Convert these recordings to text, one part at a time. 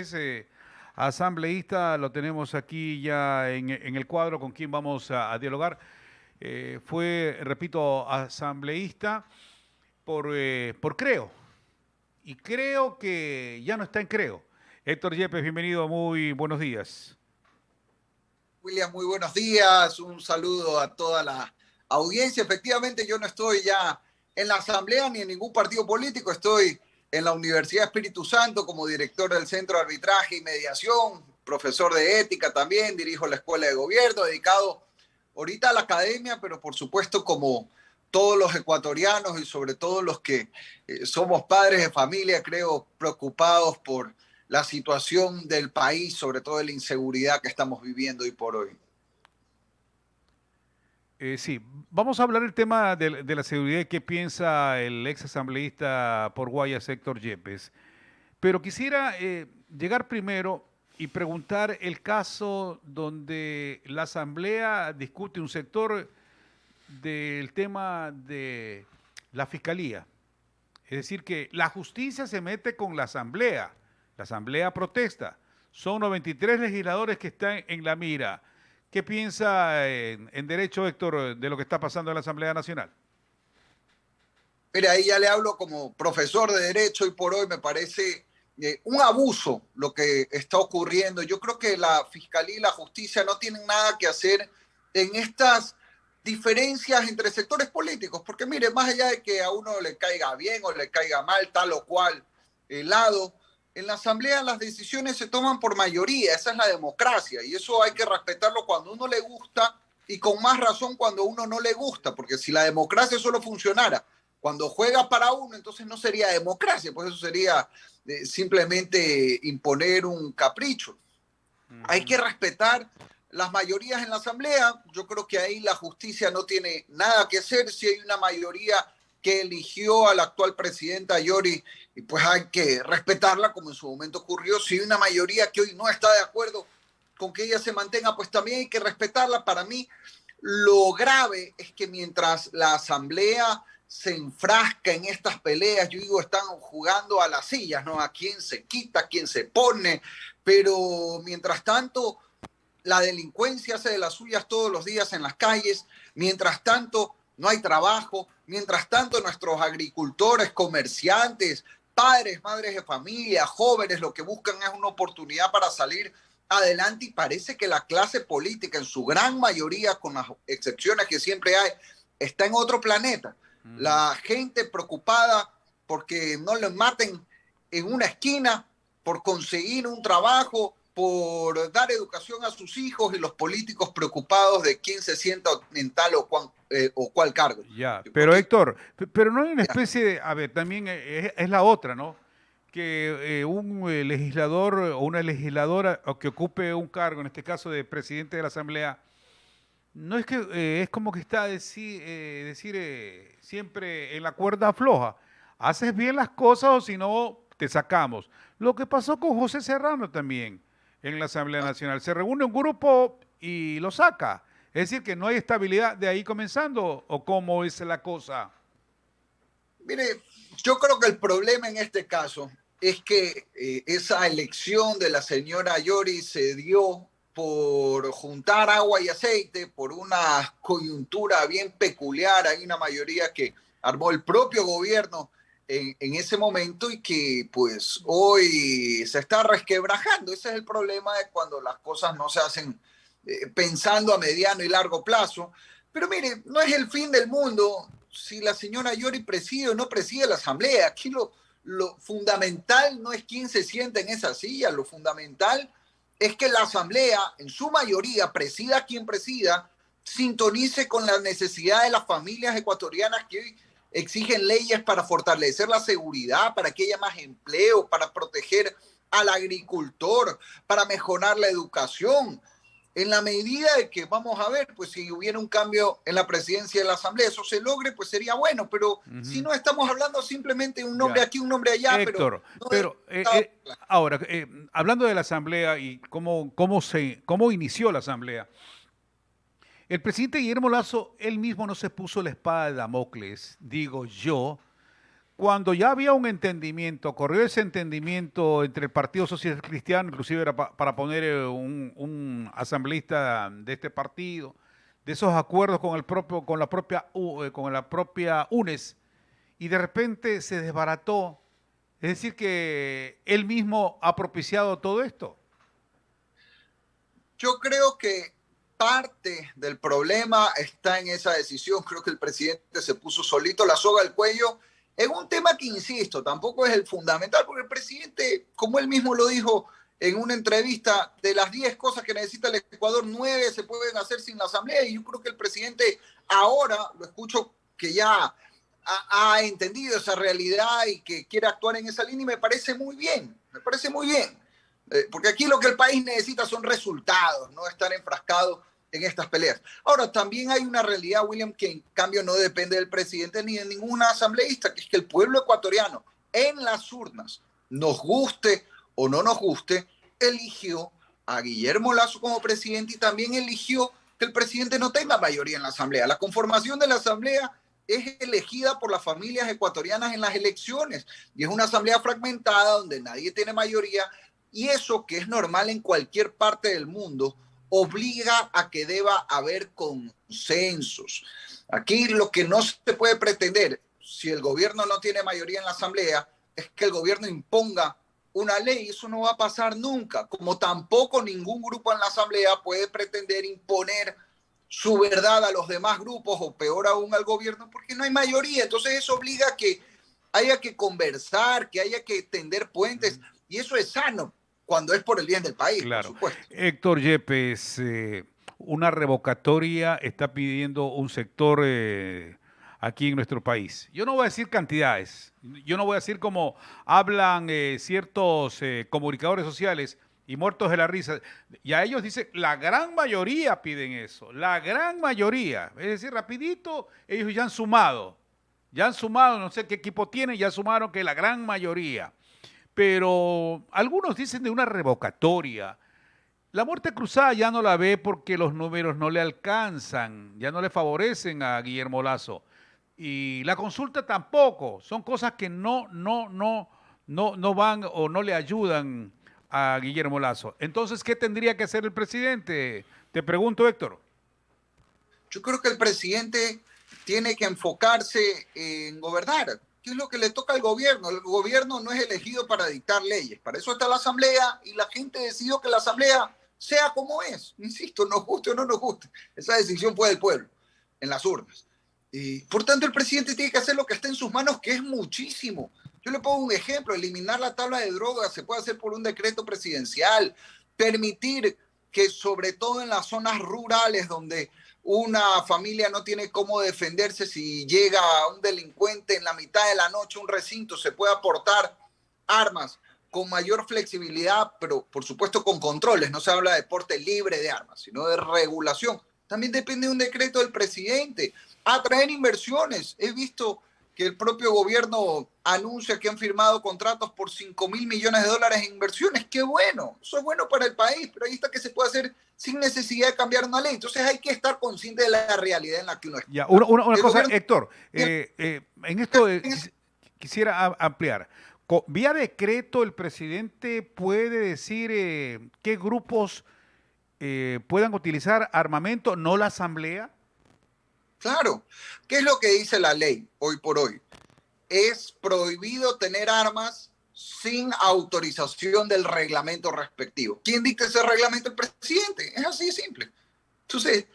Yepes, asambleísta, lo tenemos aquí ya en el cuadro con quien vamos a dialogar. Fue, repito, asambleísta por Creo, y creo que ya no está en Creo. Héctor Yepes, bienvenido, muy buenos días. William, muy buenos días. Un saludo a toda la audiencia. Efectivamente, yo no estoy ya en la Asamblea ni en ningún partido político. Estoy en la Universidad Espíritu Santo como director del Centro de Arbitraje y Mediación, profesor de ética también, dirijo la Escuela de Gobierno, dedicado ahorita a la academia, pero por supuesto como todos los ecuatorianos y sobre todo los que somos padres de familia, creo, preocupados por la situación del país, sobre todo de la inseguridad que estamos viviendo hoy por hoy. Sí, vamos a hablar del tema de la seguridad y qué piensa el ex asambleísta por Guayas, Héctor Yepes. Pero quisiera llegar primero y preguntar el caso donde la Asamblea discute un sector del tema de la Fiscalía. Es decir, que la justicia se mete con la Asamblea protesta. Son 93 legisladores que están en la mira. ¿Qué piensa en derecho, Héctor, de lo que está pasando en la Asamblea Nacional? Mire, ahí ya le hablo como profesor de Derecho y por hoy me parece un abuso lo que está ocurriendo. Yo creo que la Fiscalía y la Justicia no tienen nada que hacer en estas diferencias entre sectores políticos, porque mire, más allá de que a uno le caiga bien o le caiga mal tal o cual lado, en la Asamblea las decisiones se toman por mayoría, esa es la democracia y eso hay que respetarlo cuando a uno le gusta y con más razón cuando a uno no le gusta, porque si la democracia solo funcionara cuando juega para uno, entonces no sería democracia, pues eso sería simplemente imponer un capricho. Hay que respetar las mayorías en la Asamblea. Yo creo que ahí la justicia no tiene nada que hacer. Si hay una mayoría que eligió a la actual presidenta Yori, y pues hay que respetarla como en su momento ocurrió. Si hay una mayoría que hoy no está de acuerdo con que ella se mantenga, pues también hay que respetarla. Para mí, lo grave es que mientras la Asamblea se enfrasca en estas peleas, yo digo, están jugando a las sillas, ¿no? A quién se quita, a quién se pone, pero mientras tanto, la delincuencia hace de las suyas todos los días en las calles, mientras tanto, no hay trabajo, mientras tanto, nuestros agricultores, comerciantes, padres, madres de familia, jóvenes, lo que buscan es una oportunidad para salir adelante y parece que la clase política, en su gran mayoría, con las excepciones que siempre hay, está en otro planeta. La gente preocupada porque no le maten en una esquina, por conseguir un trabajo, por dar educación a sus hijos y los políticos preocupados de quién se sienta en tal o cual cargo. Ya, Yo creo pero que Héctor, pero no hay una ya, especie de, a ver, también es la otra, ¿no? Que un legislador o una legisladora o que ocupe un cargo, en este caso de presidente de la Asamblea, no es que es como que está decir siempre en la cuerda floja. Haces bien las cosas o si no, te sacamos. Lo que pasó con José Serrano también en la Asamblea Nacional. Se reúne un grupo y lo saca. Es decir, que no hay estabilidad de ahí comenzando, o cómo es la cosa. mire, yo creo que el problema en este caso es que esa elección de la señora Yori se dio por juntar agua y aceite, por una coyuntura bien peculiar. Hay una mayoría que armó el propio gobierno en ese momento y que pues hoy se está resquebrajando. Ese es el problema de cuando las cosas no se hacen pensando a mediano y largo plazo. Pero mire, no es el fin del mundo si la señora Yori preside o no preside la asamblea. Aquí lo fundamental no es quién se sienta en esa silla, lo fundamental es que la asamblea, en su mayoría, presida quien presida, sintonice con la necesidad de las familias ecuatorianas que hoy exigen leyes para fortalecer la seguridad, para que haya más empleo, para proteger al agricultor, para mejorar la educación. En la medida de que, vamos a ver, pues si hubiera un cambio en la presidencia de la Asamblea, eso se logre, pues sería bueno, pero si Ujú. no estamos hablando simplemente de un nombre Ya. aquí, un nombre allá, pero Héctor, no de... pero ahora, hablando de la Asamblea y cómo inició la Asamblea, el presidente Guillermo Lazo, él mismo no se puso la espada de Damocles, digo yo, cuando ya había un entendimiento, corrió ese entendimiento entre el Partido Social Cristiano, inclusive era para poner un asambleísta de este partido, de esos acuerdos con el propio, con la propia UNES, y de repente se desbarató. Es decir, que él mismo ha propiciado todo esto. Yo creo que parte del problema está en esa decisión. Creo que el presidente se puso solito la soga al cuello en un tema que, insisto, tampoco es el fundamental, porque el presidente, como él mismo lo dijo en una entrevista, de las 10 cosas que necesita el Ecuador, 9 se pueden hacer sin la Asamblea, y yo creo que el presidente ahora, lo escucho, que ya ha entendido esa realidad y que quiere actuar en esa línea, y me parece muy bien, me parece muy bien. Porque aquí lo que el país necesita son resultados, no estar enfrascado en estas peleas. Ahora, también hay una realidad, William, que en cambio no depende del presidente ni de ningún asambleísta, que es que el pueblo ecuatoriano en las urnas, nos guste o no nos guste, eligió a Guillermo Lasso como presidente, y también eligió que el presidente no tenga mayoría en la asamblea. La conformación de la asamblea es elegida por las familias ecuatorianas en las elecciones, y es una asamblea fragmentada donde nadie tiene mayoría. Y eso, que es normal en cualquier parte del mundo, obliga a que deba haber consensos. Aquí lo que no se puede pretender, si el gobierno no tiene mayoría en la asamblea, es que el gobierno imponga una ley. Eso no va a pasar nunca, como tampoco ningún grupo en la asamblea puede pretender imponer su verdad a los demás grupos, o peor aún al gobierno, porque no hay mayoría. Entonces eso obliga a que haya que conversar, que haya que tender puentes, y eso es sano cuando es por el bien del país, por Claro. supuesto. Héctor Yepes, una revocatoria está pidiendo un sector aquí en nuestro país. Yo no voy a decir cantidades, yo no voy a decir como hablan ciertos comunicadores sociales y muertos de la risa. Y a ellos dicen, la gran mayoría piden eso, la gran mayoría. Es decir, rapidito, ellos ya han sumado, no sé qué equipo tienen, ya sumaron que la gran mayoría. Pero algunos dicen de una revocatoria. La muerte cruzada ya no la ve porque los números no le alcanzan, ya no le favorecen a Guillermo Lasso. Y la consulta tampoco. Son cosas que no van o no le ayudan a Guillermo Lasso. Entonces, ¿qué tendría que hacer el presidente? Te pregunto, Héctor. Yo creo que el presidente tiene que enfocarse en gobernar. ¿Qué es lo que le toca al gobierno? El gobierno no es elegido para dictar leyes. Para eso está la asamblea, y la gente decidió que la asamblea sea como es. Insisto, nos guste o no nos guste. Esa decisión fue del pueblo, en las urnas. Y por tanto, el presidente tiene que hacer lo que está en sus manos, que es muchísimo. Yo le pongo un ejemplo: eliminar la tabla de drogas se puede hacer por un decreto presidencial, permitir que, sobre todo en las zonas rurales donde una familia no tiene cómo defenderse, si llega un delincuente en la mitad de la noche a un recinto, se puede aportar armas con mayor flexibilidad, pero por supuesto con controles. No se habla de porte libre de armas, sino de regulación. También depende de un decreto del presidente. Atraer inversiones. He visto que el propio gobierno anuncia que han firmado contratos por 5.000 millones de dólares en inversiones. ¡Qué bueno! Eso es bueno para el país, pero ahí está que se puede hacer sin necesidad de cambiar una ley. Entonces hay que estar consciente de la realidad en la que uno está. Ya, una El cosa, gobierno Héctor, en esto quisiera ampliar. Vía decreto, el presidente puede decir qué grupos puedan utilizar armamento, no la asamblea. Claro. ¿Qué es lo que dice la ley hoy por hoy? Es prohibido tener armas sin autorización del reglamento respectivo. ¿Quién dicta ese reglamento? El presidente. Es así de simple. Entonces,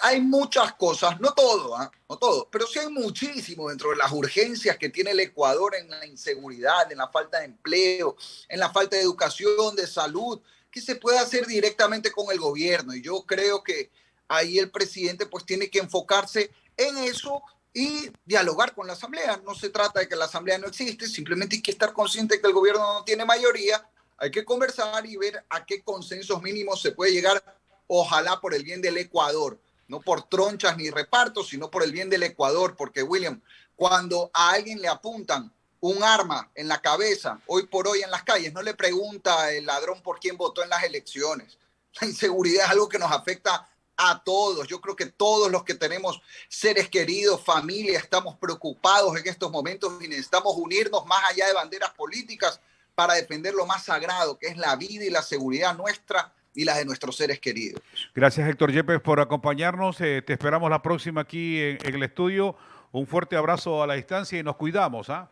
hay muchas cosas, no todo, no todo, pero sí hay muchísimo dentro de las urgencias que tiene el Ecuador, en la inseguridad, en la falta de empleo, en la falta de educación, de salud, que se puede hacer directamente con el gobierno. Y yo creo que ahí el presidente pues tiene que enfocarse en eso y dialogar con la asamblea. No se trata de que la asamblea no existe, simplemente hay que estar consciente de que el gobierno no tiene mayoría. Hay que conversar y ver a qué consensos mínimos se puede llegar, ojalá por el bien del Ecuador, no por tronchas ni repartos, sino por el bien del Ecuador. Porque, William, cuando a alguien le apuntan un arma en la cabeza, hoy por hoy en las calles, no le pregunta el ladrón por quién votó en las elecciones. La inseguridad es algo que nos afecta a todos. Yo creo que todos los que tenemos seres queridos, familia, estamos preocupados en estos momentos y necesitamos unirnos más allá de banderas políticas para defender lo más sagrado, que es la vida y la seguridad nuestra y la de nuestros seres queridos. Gracias, Héctor Yepes, por acompañarnos. Te esperamos la próxima aquí en el estudio. Un fuerte abrazo a la distancia y nos cuidamos, ¿ah?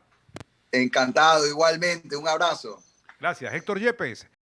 Encantado, igualmente. Un abrazo. Gracias, Héctor Yepes.